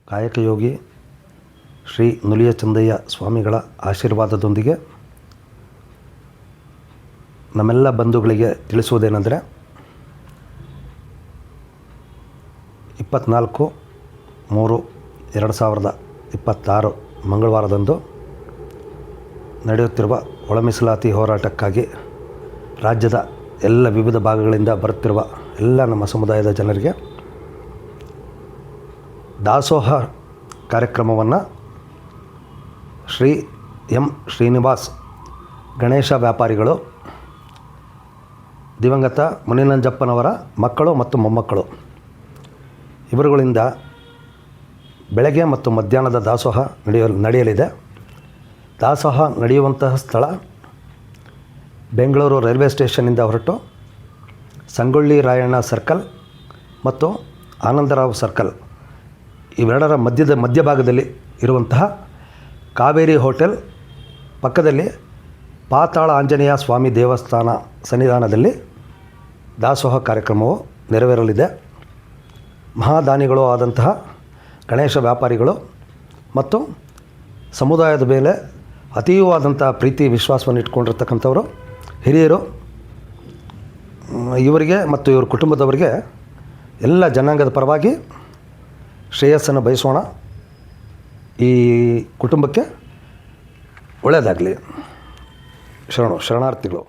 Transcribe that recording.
ಕಾಯಕಯೋಗಿ ಶ್ರೀ ನುಲಿಯ ಚಂದಯ್ಯ ಸ್ವಾಮಿಗಳ ಆಶೀರ್ವಾದದೊಂದಿಗೆ ನಮ್ಮೆಲ್ಲ ಬಂಧುಗಳಿಗೆ ತಿಳಿಸುವುದೇನೆಂದರೆ 24/3/2026 ಮಂಗಳವಾರದಂದು ನಡೆಯುತ್ತಿರುವ ಒಳ ಮೀಸಲಾತಿ ಹೋರಾಟಕ್ಕಾಗಿ ರಾಜ್ಯದ ಎಲ್ಲ ವಿವಿಧ ಭಾಗಗಳಿಂದ ಬರುತ್ತಿರುವ ಎಲ್ಲ ನಮ್ಮ ಸಮುದಾಯದ ಜನರಿಗೆ ದಾಸೋಹ ಕಾರ್ಯಕ್ರಮವನ್ನು ಶ್ರೀ ಎಂ ಶ್ರೀನಿವಾಸ್ ಗಣೇಶ ವ್ಯಾಪಾರಿಗಳು ದಿವಂಗತ ಮುನಿನಂಜಪ್ಪನವರ ಮಕ್ಕಳು ಮತ್ತು ಮೊಮ್ಮಕ್ಕಳು ಇವರುಗಳಿಂದ ಬೆಳಗ್ಗೆ ಮತ್ತು ಮಧ್ಯಾಹ್ನದ ದಾಸೋಹ ನಡೆಯಲಿದೆ. ದಾಸೋಹ ನಡೆಯುವಂತಹ ಸ್ಥಳ ಬೆಂಗಳೂರು ರೈಲ್ವೆ ಸ್ಟೇಷನ್ನಿಂದ ಹೊರಟು ಸಂಗೊಳ್ಳಿ ರಾಯಣ್ಣ ಸರ್ಕಲ್ ಮತ್ತು ಆನಂದರಾವ್ ಸರ್ಕಲ್ ಇವೆರಡರ ಮಧ್ಯಭಾಗದಲ್ಲಿ ಇರುವಂತಹ ಕಾವೇರಿ ಹೋಟೆಲ್ ಪಕ್ಕದಲ್ಲಿ ಪಾತಾಳ ಆಂಜನೇಯ ಸ್ವಾಮಿ ದೇವಸ್ಥಾನ ಸನ್ನಿಧಾನದಲ್ಲಿ ದಾಸೋಹ ಕಾರ್ಯಕ್ರಮವು ನೆರವೇರಲಿದೆ. ಮಹಾದಾನಿಗಳು ಆದಂತಹ ಗಣೇಶ ವ್ಯಾಪಾರಿಗಳು ಮತ್ತು ಸಮುದಾಯದ ಮೇಲೆ ಅತೀವಾದಂಥ ಪ್ರೀತಿ ವಿಶ್ವಾಸವನ್ನು ಇಟ್ಕೊಂಡಿರ್ತಕ್ಕಂಥವರು ಹಿರಿಯರು, ಇವರಿಗೆ ಮತ್ತು ಇವ್ರ ಕುಟುಂಬದವರಿಗೆ ಎಲ್ಲ ಜನಾಂಗದ ಪರವಾಗಿ ಶ್ರೇಯಸ್ಸನ್ನು ಬಯಸೋಣ. ಈ ಕುಟುಂಬಕ್ಕೆ ಒಳ್ಳೆಯದಾಗಲಿ. ಶರಣಾರ್ಥಿಗಳು.